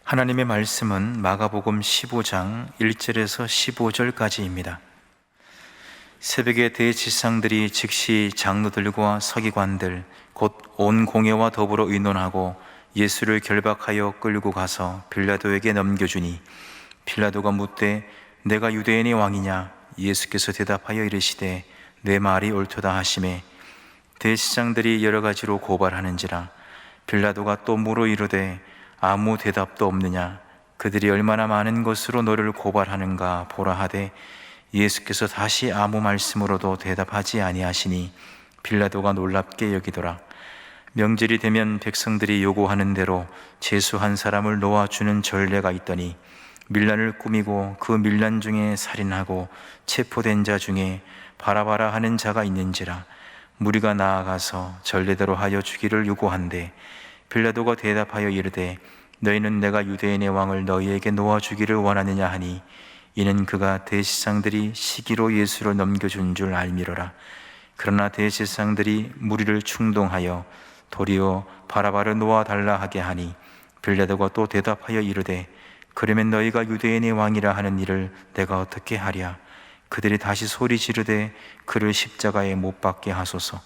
하나님의 말씀은 마가복음 15장 1절에서 15절까지입니다. 새벽에 대지상들이 즉시 장로들과 서기관들 곧 온 공회와 더불어 의논하고 예수를 결박하여 끌고 가서 빌라도에게 넘겨주니, 빌라도가 묻되 내가 유대인의 왕이냐? 예수께서 대답하여 이르시되 내 말이 옳도다 하시매, 대지상들이 여러 가지로 고발하는지라. 빌라도가 또 물어 이르되 아무 대답도 없느냐? 그들이 얼마나 많은 것으로 너를 고발하는가 보라 하되, 예수께서 다시 아무 말씀으로도 대답하지 아니하시니 빌라도가 놀랍게 여기더라. 명절이 되면 백성들이 요구하는 대로 제수 한 사람을 놓아주는 전례가 있더니, 밀란을 꾸미고 그 밀란 중에 살인하고 체포된 자 중에 바라바라 하는 자가 있는지라. 무리가 나아가서 전례대로 하여 주기를 요구한대, 빌라도가 대답하여 이르되 너희는 내가 유대인의 왕을 너희에게 놓아주기를 원하느냐 하니, 이는 그가 대제사장들이 시기로 예수를 넘겨준 줄 알미러라. 그러나 대제사장들이 무리를 충동하여 도리어 바라바를 놓아달라 하게 하니, 빌라도가 또 대답하여 이르되 그러면 너희가 유대인의 왕이라 하는 일을 내가 어떻게 하랴? 그들이 다시 소리 지르되 그를 십자가에 못 박게 하소서.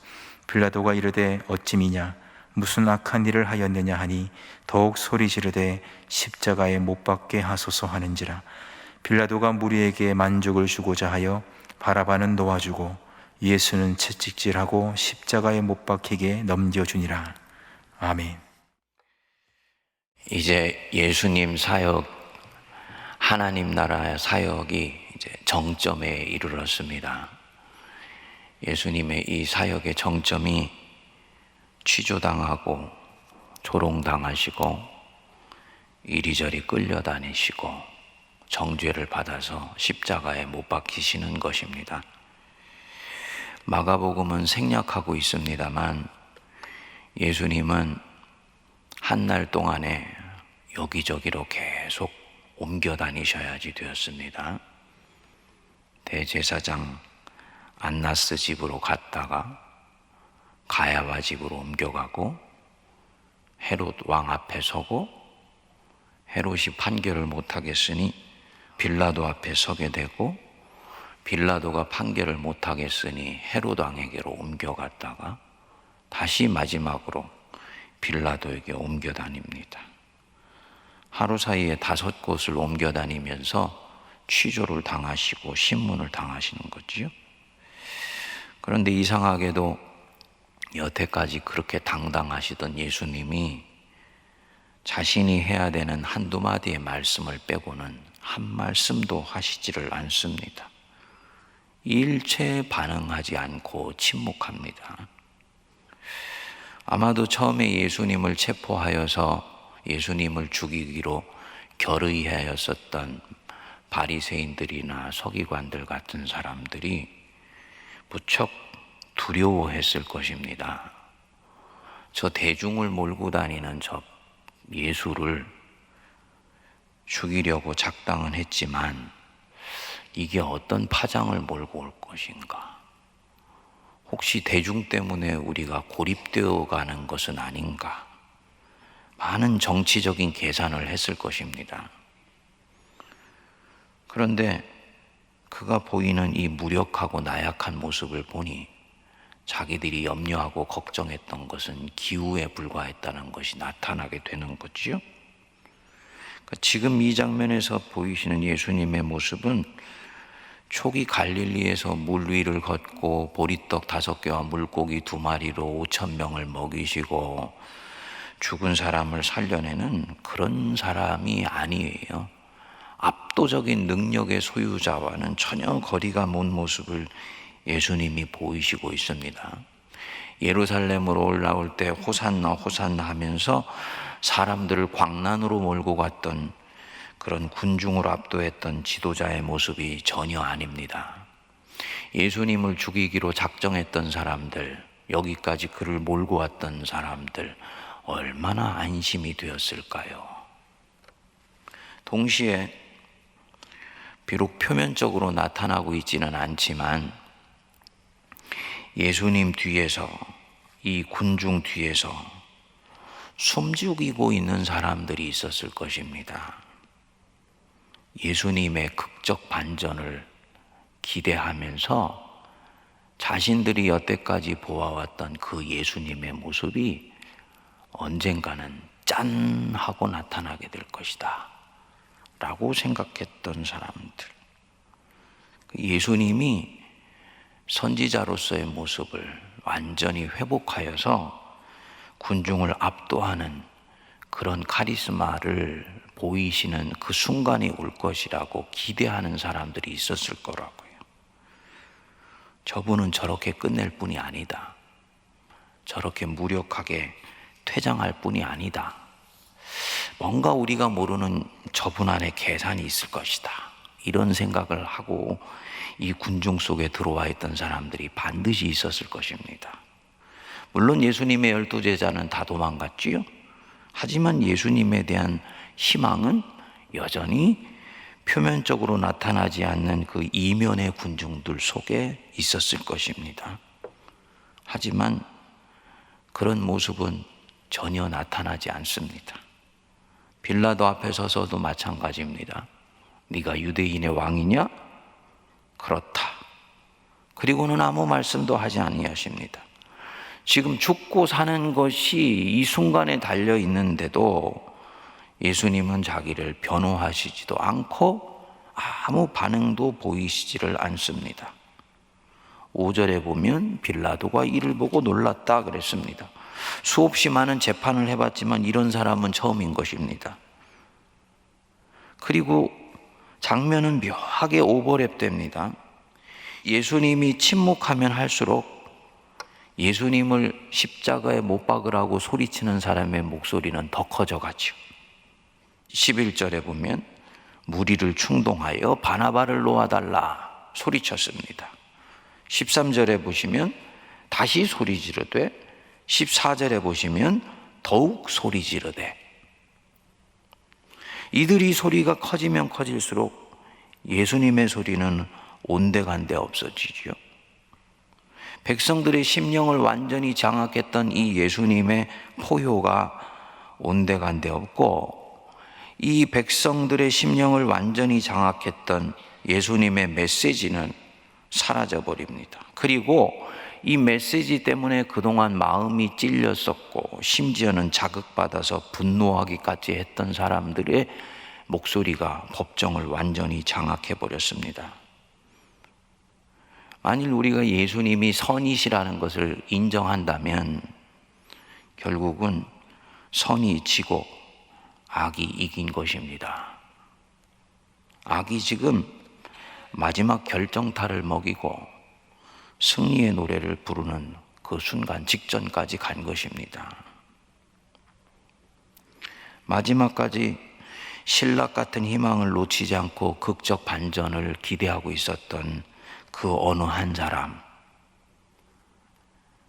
빌라도가 이르되 어찌미냐? 무슨 악한 일을 하였느냐 하니, 더욱 소리 지르되 십자가에 못 박게 하소서 하는지라. 빌라도가 무리에게 만족을 주고자 하여 바라바는 놓아주고 예수는 채찍질하고 십자가에 못 박히게 넘겨주니라. 아멘. 이제 예수님 사역, 하나님 나라의 사역이 이제 정점에 이르렀습니다. 예수님의 이 사역의 정점이 취조당하고 조롱당하시고 이리저리 끌려다니시고 정죄를 받아서 십자가에 못 박히시는 것입니다. 마가복음은 생략하고 있습니다만 예수님은 한 날 동안에 여기저기로 계속 옮겨 다니셔야지 되었습니다. 대제사장 안나스 집으로 갔다가 가야바 집으로 옮겨가고, 헤롯 왕 앞에 서고, 헤롯이 판결을 못하겠으니 빌라도 앞에 서게 되고, 빌라도가 판결을 못하겠으니 헤롯 왕에게로 옮겨갔다가 다시 마지막으로 빌라도에게 옮겨 다닙니다. 하루 사이에 5곳을 옮겨 다니면서 취조를 당하시고 신문을 당하시는 거지요. 그런데 이상하게도 여태까지 그렇게 당당하시던 예수님이 자신이 해야 되는 한두 마디의 말씀을 빼고는 한 말씀도 하시지를 않습니다. 일체 반응하지 않고 침묵합니다. 아마도 처음에 예수님을 체포하여서 예수님을 죽이기로 결의하였었던 바리새인들이나 서기관들 같은 사람들이 무척 두려워했을 것입니다. 저 대중을 몰고 다니는 저 예수를 죽이려고 작당은 했지만 이게 어떤 파장을 몰고 올 것인가? 혹시 대중 때문에 우리가 고립되어 가는 것은 아닌가? 많은 정치적인 계산을 했을 것입니다. 그런데 그가 보이는 이 무력하고 나약한 모습을 보니 자기들이 염려하고 걱정했던 것은 기우에 불과했다는 것이 나타나게 되는 거지요. 지금 이 장면에서 보이시는 예수님의 모습은 초기 갈릴리에서 물 위를 걷고 보리떡 5개와 물고기 2마리로 5,000명을 먹이시고 죽은 사람을 살려내는 그런 사람이 아니에요. 압도적인 능력의 소유자와는 전혀 거리가 먼 모습을 예수님이 보이시고 있습니다. 예루살렘으로 올라올 때 호산나 호산나 하면서 사람들을 광란으로 몰고 갔던 그런 군중으로 압도했던 지도자의 모습이 전혀 아닙니다. 예수님을 죽이기로 작정했던 사람들, 여기까지 그를 몰고 왔던 사람들, 얼마나 안심이 되었을까요? 동시에 비록 표면적으로 나타나고 있지는 않지만 예수님 뒤에서, 이 군중 뒤에서 숨죽이고 있는 사람들이 있었을 것입니다. 예수님의 극적 반전을 기대하면서 자신들이 여태까지 보아왔던 그 예수님의 모습이 언젠가는 짠 하고 나타나게 될 것이다 라고 생각했던 사람들, 예수님이 선지자로서의 모습을 완전히 회복하여서 군중을 압도하는 그런 카리스마를 보이시는 그 순간이 올 것이라고 기대하는 사람들이 있었을 거라고요. 저분은 저렇게 끝낼 뿐이 아니다, 저렇게 무력하게 퇴장할 뿐이 아니다, 뭔가 우리가 모르는 저분 안에 계산이 있을 것이다, 이런 생각을 하고 이 군중 속에 들어와 있던 사람들이 반드시 있었을 것입니다. 물론 예수님의 12제자는 다 도망갔지요. 하지만 예수님에 대한 희망은 여전히 표면적으로 나타나지 않는 그 이면의 군중들 속에 있었을 것입니다. 하지만 그런 모습은 전혀 나타나지 않습니다. 빌라도 앞에 서서도 마찬가지입니다. 네가 유대인의 왕이냐? 그렇다. 그리고는 아무 말씀도 하지 아니하십니다. 지금 죽고 사는 것이 이 순간에 달려 있는데도 예수님은 자기를 변호하시지도 않고 아무 반응도 보이시지를 않습니다. 5절에 보면 빌라도가 이를 보고 놀랐다 그랬습니다. 수없이 많은 재판을 해봤지만 이런 사람은 처음인 것입니다. 그리고 장면은 묘하게 오버랩됩니다. 예수님이 침묵하면 할수록 예수님을 십자가에 못 박으라고 소리치는 사람의 목소리는 더 커져가죠. 11절에 보면 무리를 충동하여 바나바를 놓아달라 소리쳤습니다. 13절에 보시면 다시 소리 지르되, 14절에 보시면 더욱 소리 지르되, 이들이 소리가 커지면 커질수록 예수님의 소리는 온데간데 없어지죠. 백성들의 심령을 완전히 장악했던 이 예수님의 포효가 온데간데 없고, 이 백성들의 심령을 완전히 장악했던 예수님의 메시지는 사라져 버립니다. 그리고 이 메시지 때문에 그동안 마음이 찔렸었고 심지어는 자극받아서 분노하기까지 했던 사람들의 목소리가 법정을 완전히 장악해 버렸습니다. 만일 우리가 예수님이 선이시라는 것을 인정한다면 결국은 선이 지고 악이 이긴 것입니다. 악이 지금 마지막 결정타를 먹이고 승리의 노래를 부르는 그 순간 직전까지 간 것입니다. 마지막까지 신락 같은 희망을 놓치지 않고 극적 반전을 기대하고 있었던 그 어느 한 사람,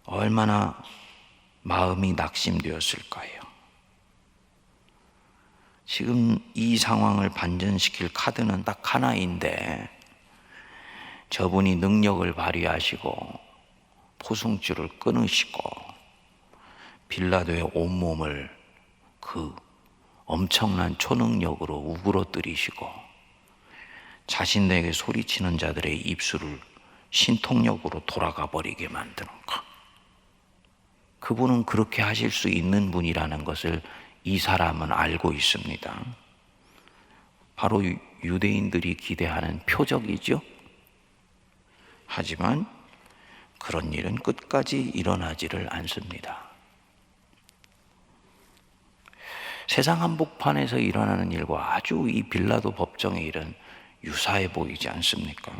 얼마나 마음이 낙심되었을까요? 지금 이 상황을 반전시킬 카드는 딱 하나인데 저분이 능력을 발휘하시고 포승줄을 끊으시고 빌라도의 온몸을 그 엄청난 초능력으로 우그러뜨리시고 자신에게 소리치는 자들의 입술을 신통력으로 돌아가 버리게 만드는 것. 그분은 그렇게 하실 수 있는 분이라는 것을 이 사람은 알고 있습니다. 바로 유대인들이 기대하는 표적이죠. 하지만 그런 일은 끝까지 일어나지를 않습니다. 세상 한복판에서 일어나는 일과 아주 이 빌라도 법정의 일은 유사해 보이지 않습니까?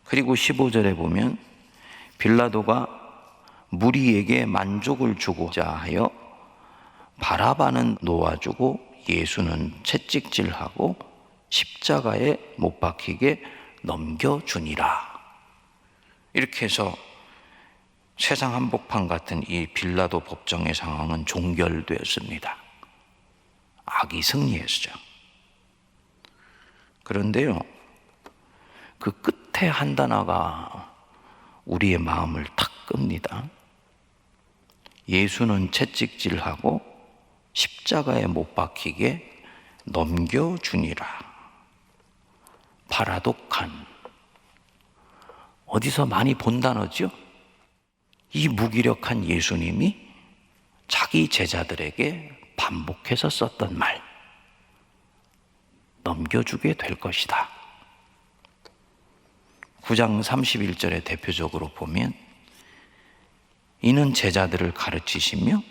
그리고 15절에 보면 빌라도가 무리에게 만족을 주고자 하여 바라바는 놓아주고 예수는 채찍질하고 십자가에 못 박히게 넘겨주니라. 이렇게 해서 세상 한복판 같은 이 빌라도 법정의 상황은 종결되었습니다. 악이 승리했죠. 그런데요, 그 끝에 한 단어가 우리의 마음을 탁 끕니다. 예수는 채찍질하고 십자가에 못 박히게 넘겨주니라. 파라독한, 어디서 많이 본 단어죠? 이 무기력한 예수님이 자기 제자들에게 반복해서 썼던 말, 넘겨주게 될 것이다. 9장 31절에 대표적으로 보면 이는 제자들을 가르치시며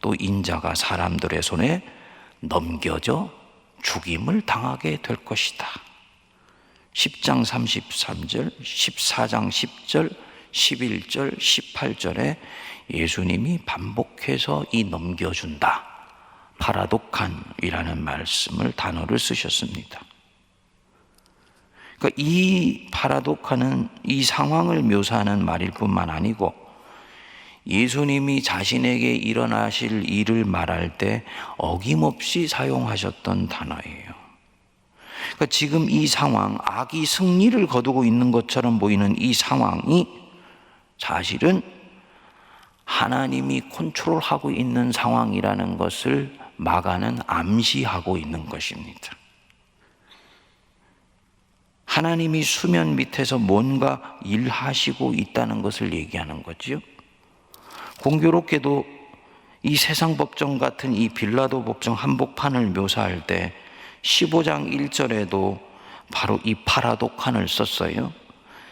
또 인자가 사람들의 손에 넘겨져 죽임을 당하게 될 것이다. 10장 33절, 14장 10절, 11절, 18절에 예수님이 반복해서 이 넘겨준다, 파라독한이라는 말씀을, 단어를 쓰셨습니다. 그러니까 이 파라독한은 이 상황을 묘사하는 말일 뿐만 아니고 예수님이 자신에게 일어나실 일을 말할 때 어김없이 사용하셨던 단어예요. 그러니까 지금 이 상황, 악이 승리를 거두고 있는 것처럼 보이는 이 상황이 사실은 하나님이 컨트롤하고 있는 상황이라는 것을 마가는 암시하고 있는 것입니다. 하나님이 수면 밑에서 뭔가 일하시고 있다는 것을 얘기하는 거죠. 공교롭게도 이 세상 법정 같은 이 빌라도 법정 한복판을 묘사할 때 15장 1절에도 바로 이 파라독한을 썼어요.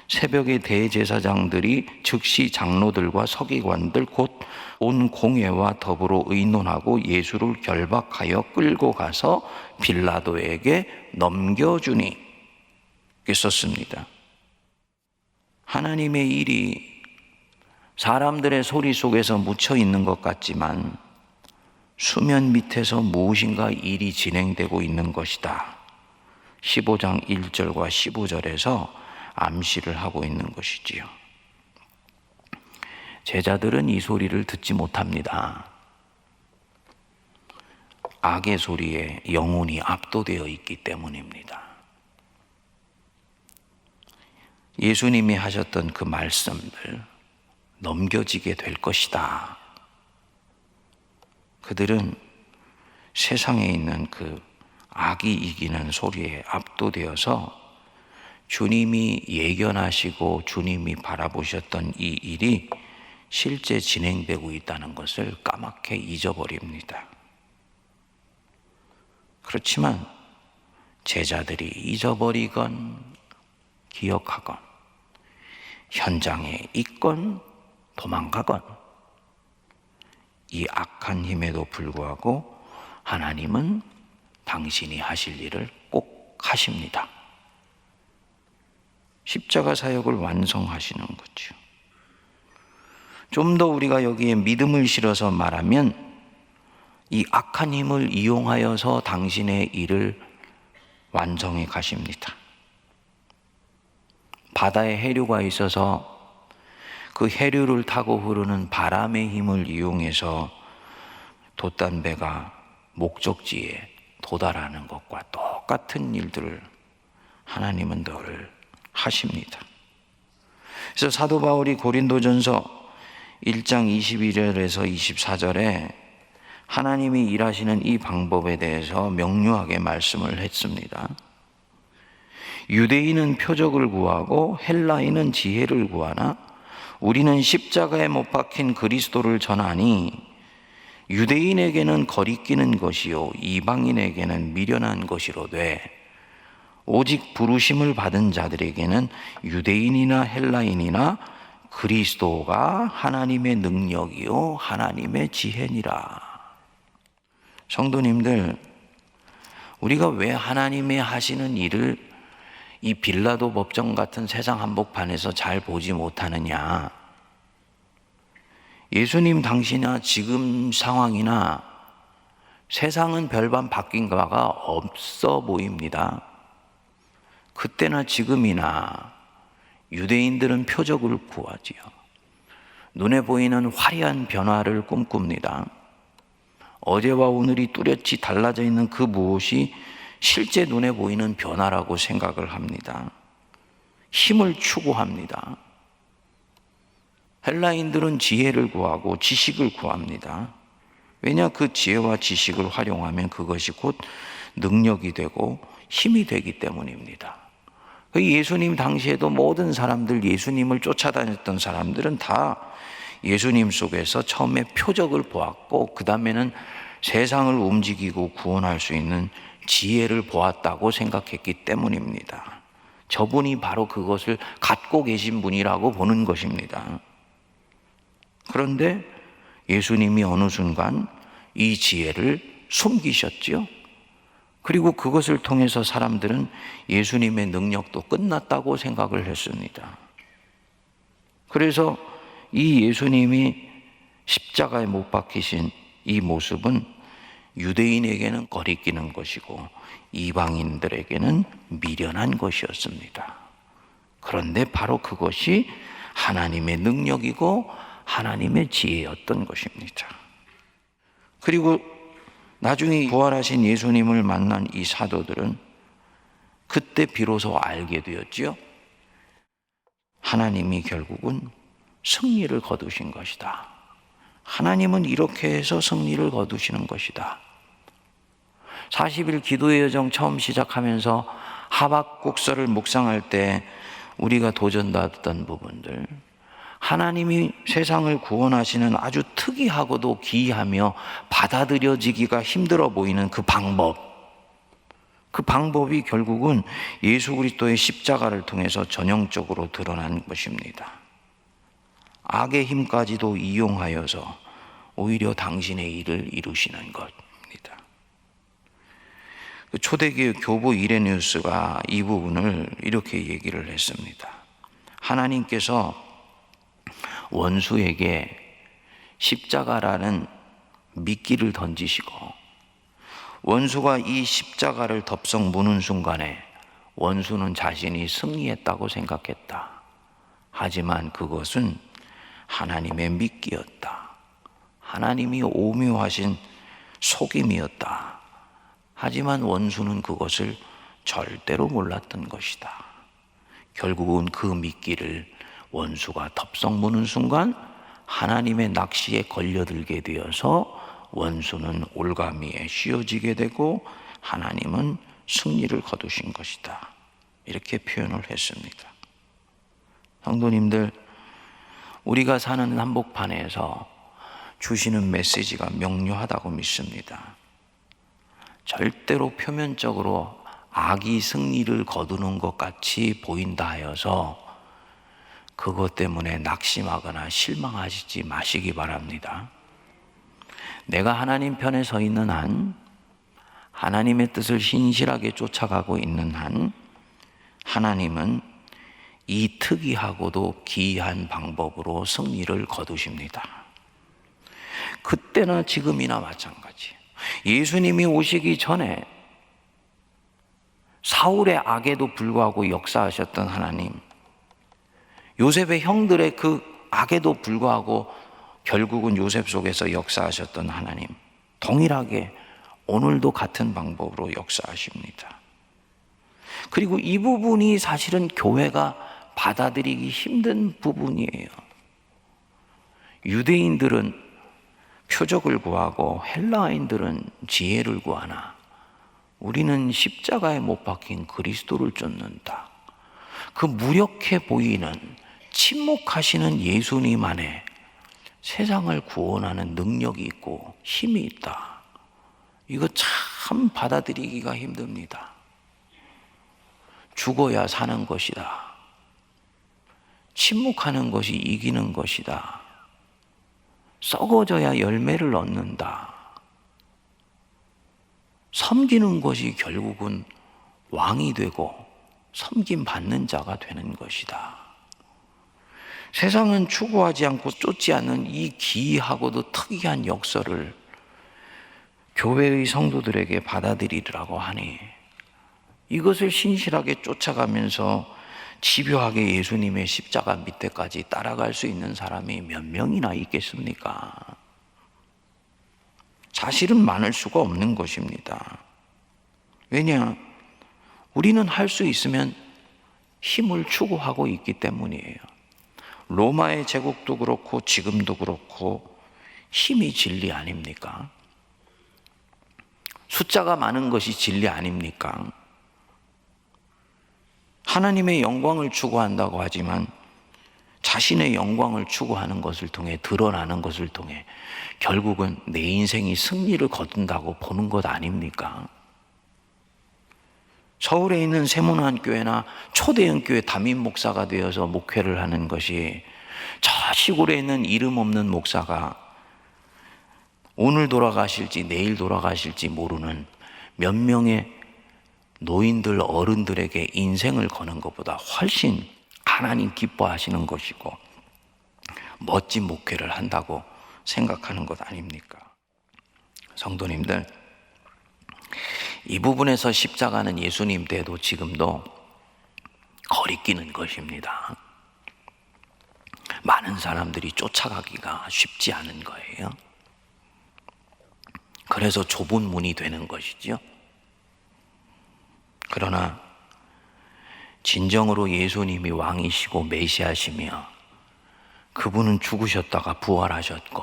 새벽에 대제사장들이 즉시 장로들과 서기관들 곧 온 공회와 더불어 의논하고 예수를 결박하여 끌고 가서 빌라도에게 넘겨주니, 이렇게 썼습니다. 하나님의 일이 사람들의 소리 속에서 묻혀 있는 것 같지만 수면 밑에서 무엇인가 일이 진행되고 있는 것이다. 15장 1절과 15절에서 암시를 하고 있는 것이지요. 제자들은 이 소리를 듣지 못합니다. 악의 소리에 영혼이 압도되어 있기 때문입니다. 예수님이 하셨던 그 말씀들, 넘겨지게 될 것이다. 그들은 세상에 있는 그 악이 이기는 소리에 압도되어서 주님이 예견하시고 주님이 바라보셨던 이 일이 실제 진행되고 있다는 것을 까맣게 잊어버립니다. 그렇지만 제자들이 잊어버리건 기억하건 현장에 있건 도망가건 이 악한 힘에도 불구하고 하나님은 당신이 하실 일을 꼭 하십니다. 십자가 사역을 완성하시는 거죠. 좀 더 우리가 여기에 믿음을 실어서 말하면 이 악한 힘을 이용하여서 당신의 일을 완성해 가십니다. 바다에 해류가 있어서 그 해류를 타고 흐르는 바람의 힘을 이용해서 돛단배가 목적지에 도달하는 것과 똑같은 일들을 하나님은 늘 하십니다. 그래서 사도 바울이 고린도전서 1장 22절에서 24절에 하나님이 일하시는 이 방법에 대해서 명료하게 말씀을 했습니다. 유대인은 표적을 구하고 헬라인은 지혜를 구하나 우리는 십자가에 못 박힌 그리스도를 전하니 유대인에게는 거리끼는 것이요 이방인에게는 미련한 것이로되 오직 부르심을 받은 자들에게는 유대인이나 헬라인이나 그리스도가 하나님의 능력이요 하나님의 지혜니라. 성도님들, 우리가 왜 하나님의 하시는 일을 이 빌라도 법정 같은 세상 한복판에서 잘 보지 못하느냐? 예수님 당시나 지금 상황이나 세상은 별반 바뀐 바가 없어 보입니다. 그때나 지금이나 유대인들은 표적을 구하지요. 눈에 보이는 화려한 변화를 꿈꿉니다. 어제와 오늘이 뚜렷이 달라져 있는 그 무엇이 실제 눈에 보이는 변화라고 생각을 합니다. 힘을 추구합니다. 헬라인들은 지혜를 구하고 지식을 구합니다. 왜냐? 그 지혜와 지식을 활용하면 그것이 곧 능력이 되고 힘이 되기 때문입니다. 예수님 당시에도 모든 사람들, 예수님을 쫓아다녔던 사람들은 다 예수님 속에서 처음에 표적을 보았고 그 다음에는 세상을 움직이고 구원할 수 있는 지혜를 보았다고 생각했기 때문입니다. 저분이 바로 그것을 갖고 계신 분이라고 보는 것입니다. 그런데 예수님이 어느 순간 이 지혜를 숨기셨죠. 그리고 그것을 통해서 사람들은 예수님의 능력도 끝났다고 생각을 했습니다. 그래서 이 예수님이 십자가에 못 박히신 이 모습은 유대인에게는 거리끼는 것이고 이방인들에게는 미련한 것이었습니다. 그런데 바로 그것이 하나님의 능력이고 하나님의 지혜였던 것입니다. 그리고 나중에 부활하신 예수님을 만난 이 사도들은 그때 비로소 알게 되었지요. 하나님이 결국은 승리를 거두신 것이다. 하나님은 이렇게 해서 승리를 거두시는 것이다. 40일 기도의 여정 처음 시작하면서 하박국서를 묵상할 때 우리가 도전받았던 부분들, 하나님이 세상을 구원하시는 아주 특이하고도 기이하며 받아들여지기가 힘들어 보이는 그 방법이 결국은 예수 그리스도의 십자가를 통해서 전형적으로 드러난 것입니다. 악의 힘까지도 이용하여서 오히려 당신의 일을 이루시는 것입니다. 초대교회 교부 이레니우스가 이 부분을 이렇게 얘기를 했습니다. 하나님께서 원수에게 십자가라는 미끼를 던지시고 원수가 이 십자가를 덥석 무는 순간에 원수는 자신이 승리했다고 생각했다. 하지만 그것은 하나님의 미끼였다. 하나님이 오묘하신 속임이었다. 하지만 원수는 그것을 절대로 몰랐던 것이다. 결국은 그 미끼를 원수가 덥석 무는 순간 하나님의 낚시에 걸려들게 되어서 원수는 올가미에 씌워지게 되고 하나님은 승리를 거두신 것이다. 이렇게 표현을 했습니다. 성도님들, 우리가 사는 한복판에서 주시는 메시지가 명료하다고 믿습니다. 절대로 표면적으로 악이 승리를 거두는 것 같이 보인다 하여서 그것 때문에 낙심하거나 실망하시지 마시기 바랍니다. 내가 하나님 편에 서 있는 한, 하나님의 뜻을 신실하게 쫓아가고 있는 한, 하나님은 이 특이하고도 기이한 방법으로 승리를 거두십니다. 그때나 지금이나 마찬가지. 예수님이 오시기 전에 사울의 악에도 불구하고 역사하셨던 하나님, 요셉의 형들의 그 악에도 불구하고 결국은 요셉 속에서 역사하셨던 하나님, 동일하게 오늘도 같은 방법으로 역사하십니다. 그리고 이 부분이 사실은 교회가 받아들이기 힘든 부분이에요. 유대인들은 표적을 구하고 헬라인들은 지혜를 구하나 우리는 십자가에 못 박힌 그리스도를 쫓는다. 그 무력해 보이는 침묵하시는 예수님 안에 세상을 구원하는 능력이 있고 힘이 있다. 이거 참 받아들이기가 힘듭니다. 죽어야 사는 것이다. 침묵하는 것이 이기는 것이다. 썩어져야 열매를 얻는다. 섬기는 것이 결국은 왕이 되고 섬김 받는 자가 되는 것이다. 세상은 추구하지 않고 쫓지 않는 이 기이하고도 특이한 역사를 교회의 성도들에게 받아들이라고 하니 이것을 신실하게 쫓아가면서 집요하게 예수님의 십자가 밑에까지 따라갈 수 있는 사람이 몇 명이나 있겠습니까? 사실은 많을 수가 없는 것입니다. 왜냐? 우리는 할 수 있으면 힘을 추구하고 있기 때문이에요. 로마의 제국도 그렇고 지금도 그렇고 힘이 진리 아닙니까? 숫자가 많은 것이 진리 아닙니까? 하나님의 영광을 추구한다고 하지만 자신의 영광을 추구하는 것을 통해, 드러나는 것을 통해 결국은 내 인생이 승리를 거둔다고 보는 것 아닙니까? 서울에 있는 세문안교회나 초대형 교회 담임 목사가 되어서 목회를 하는 것이, 저 시골에 있는 이름 없는 목사가 오늘 돌아가실지 내일 돌아가실지 모르는 몇 명의 노인들, 어른들에게 인생을 거는 것보다 훨씬 하나님 기뻐하시는 것이고 멋진 목회를 한다고 생각하는 것 아닙니까? 성도님들, 이 부분에서 십자가는 예수님 때도 지금도 거리끼는 것입니다. 많은 사람들이 쫓아가기가 쉽지 않은 거예요. 그래서 좁은 문이 되는 것이죠. 그러나 진정으로 예수님이 왕이시고 메시아시며 그분은 죽으셨다가 부활하셨고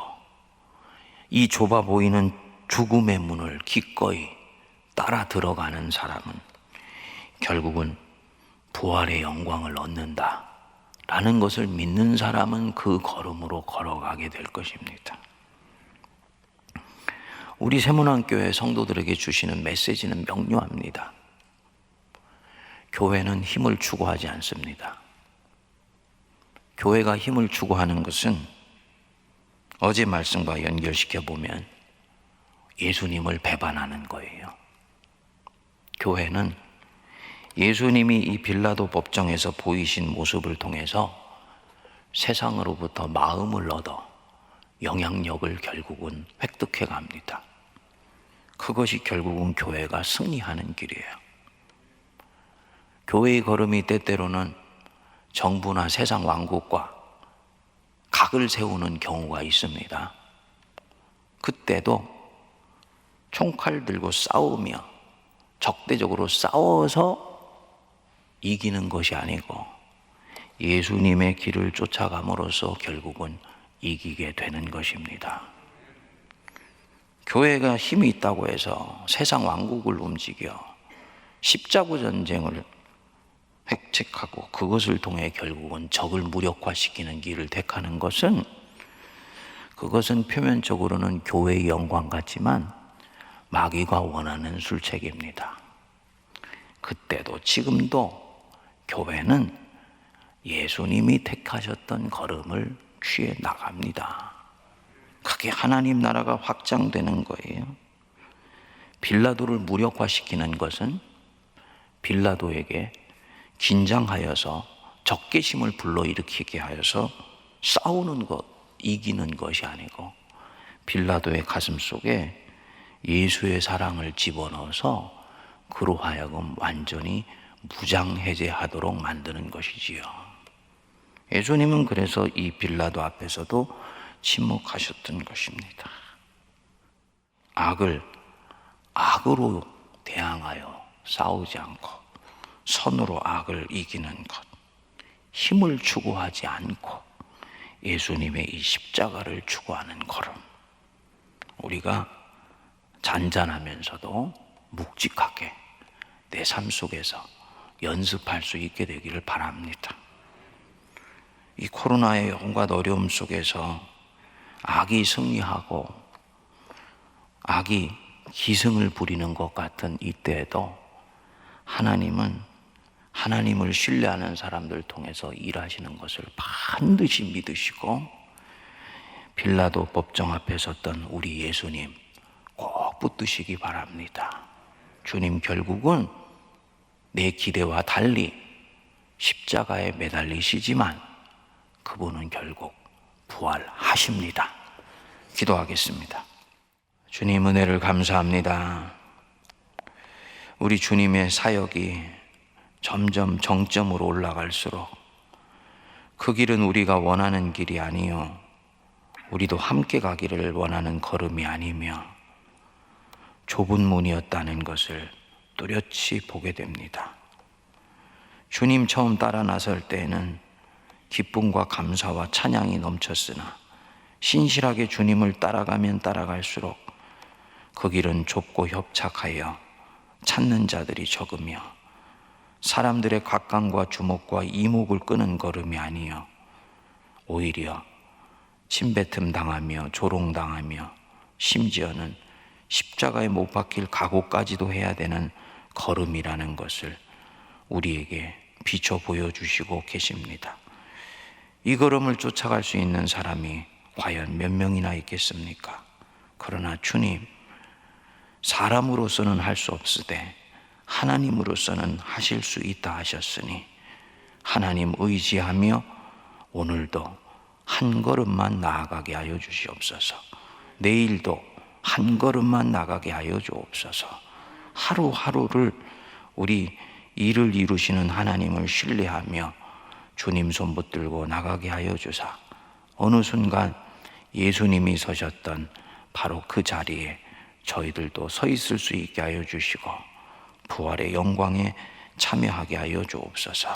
이 좁아 보이는 죽음의 문을 기꺼이 따라 들어가는 사람은 결국은 부활의 영광을 얻는다 라는 것을 믿는 사람은 그 걸음으로 걸어가게 될 것입니다. 우리 세문안교회 성도들에게 주시는 메시지는 명료합니다. 교회는 힘을 추구하지 않습니다. 교회가 힘을 추구하는 것은 어제 말씀과 연결시켜 보면 예수님을 배반하는 거예요. 교회는 예수님이 이 빌라도 법정에서 보이신 모습을 통해서 세상으로부터 마음을 얻어 영향력을 결국은 획득해 갑니다. 그것이 결국은 교회가 승리하는 길이에요. 교회의 걸음이 때때로는 정부나 세상 왕국과 각을 세우는 경우가 있습니다. 그때도 총칼 들고 싸우며 적대적으로 싸워서 이기는 것이 아니고 예수님의 길을 쫓아감으로써 결국은 이기게 되는 것입니다. 교회가 힘이 있다고 해서 세상 왕국을 움직여 십자군 전쟁을 획책하고 그것을 통해 결국은 적을 무력화시키는 길을 택하는 것은, 그것은 표면적으로는 교회의 영광 같지만 마귀가 원하는 술책입니다. 그때도 지금도 교회는 예수님이 택하셨던 걸음을 취해 나갑니다. 그게 하나님 나라가 확장되는 거예요. 빌라도를 무력화시키는 것은 빌라도에게 긴장하여서 적개심을 불러일으키게 하여서 싸우는 것, 이기는 것이 아니고 빌라도의 가슴 속에 예수의 사랑을 집어넣어서 그로 하여금 완전히 무장해제하도록 만드는 것이지요. 예수님은 그래서 이 빌라도 앞에서도 침묵하셨던 것입니다. 악을 악으로 대항하여 싸우지 않고 선으로 악을 이기는 것, 힘을 추구하지 않고 예수님의 이 십자가를 추구하는 걸음, 우리가 잔잔하면서도 묵직하게 내 삶 속에서 연습할 수 있게 되기를 바랍니다. 이 코로나의 온갖 어려움 속에서 악이 승리하고 악이 기승을 부리는 것 같은 이때에도 하나님은 하나님을 신뢰하는 사람들 통해서 일하시는 것을 반드시 믿으시고, 빌라도 법정 앞에 섰던 우리 예수님 꼭 붙드시기 바랍니다. 주님 결국은 내 기대와 달리 십자가에 매달리시지만 그분은 결국 부활하십니다. 기도하겠습니다. 주님, 은혜를 감사합니다. 우리 주님의 사역이 점점 정점으로 올라갈수록 그 길은 우리가 원하는 길이 아니요, 우리도 함께 가기를 원하는 걸음이 아니며 좁은 문이었다는 것을 뚜렷이 보게 됩니다. 주님 처음 따라 나설 때에는 기쁨과 감사와 찬양이 넘쳤으나 신실하게 주님을 따라가면 따라갈수록 그 길은 좁고 협착하여 찾는 자들이 적으며 사람들의 각광과 주목과 이목을 끄는 걸음이 아니요 오히려 침뱉음 당하며 조롱당하며 심지어는 십자가에 못 박힐 각오까지도 해야 되는 걸음이라는 것을 우리에게 비춰 보여주시고 계십니다. 이 걸음을 쫓아갈 수 있는 사람이 과연 몇 명이나 있겠습니까? 그러나 주님, 사람으로서는 할 수 없으되 하나님으로서는 하실 수 있다 하셨으니 하나님 의지하며 오늘도 한 걸음만 나아가게 하여 주시옵소서. 내일도 한 걸음만 나가게 하여 주옵소서. 하루하루를 우리 일을 이루시는 하나님을 신뢰하며 주님 손 붙들고 나가게 하여 주사 어느 순간 예수님이 서셨던 바로 그 자리에 저희들도 서 있을 수 있게 하여 주시고 부활의 영광에 참여하게 하여 주옵소서.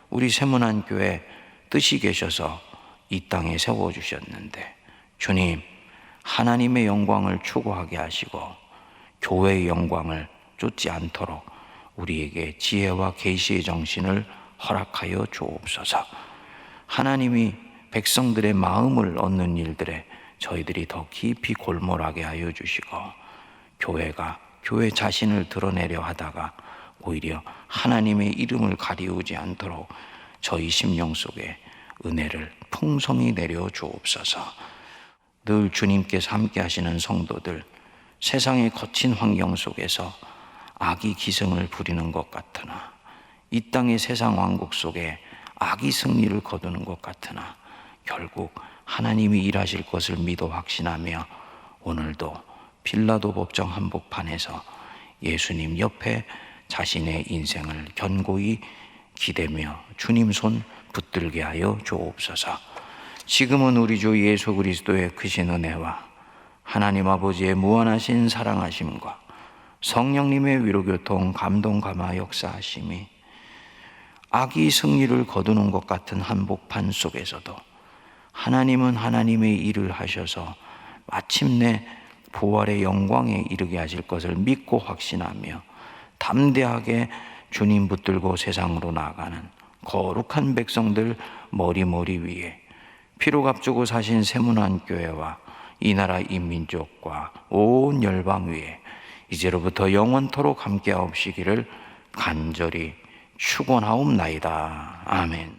우리 세문안교회 뜻이 계셔서 이 땅에 세워주셨는데 주님, 하나님의 영광을 추구하게 하시고 교회의 영광을 쫓지 않도록 우리에게 지혜와 계시의 정신을 허락하여 주옵소서. 하나님이 백성들의 마음을 얻는 일들에 저희들이 더 깊이 골몰하게 하여 주시고 교회가 교회 자신을 드러내려 하다가 오히려 하나님의 이름을 가리우지 않도록 저희 심령 속에 은혜를 풍성히 내려 주옵소서. 늘 주님께서 함께 하시는 성도들, 세상의 거친 환경 속에서 악이 기승을 부리는 것 같으나 이 땅의 세상 왕국 속에 악이 승리를 거두는 것 같으나 결국 하나님이 일하실 것을 믿어 확신하며 오늘도 빌라도 법정 한복판에서 예수님 옆에 자신의 인생을 견고히 기대며 주님 손 붙들게 하여 주옵소서. 지금은 우리 주 예수 그리스도의 크신 은혜와 하나님 아버지의 무한하신 사랑하심과 성령님의 위로교통 감동 감화 역사하심이 악이 승리를 거두는 것 같은 한복판 속에서도 하나님은 하나님의 일을 하셔서 마침내 부활의 영광에 이르게 하실 것을 믿고 확신하며 담대하게 주님 붙들고 세상으로 나아가는 거룩한 백성들 머리 위에 피로 값주고 사신 세문안교회와 이 나라 인민족과 온 열방 위에 이제로부터 영원토록 함께하옵시기를 간절히 축원하옵나이다. 아멘.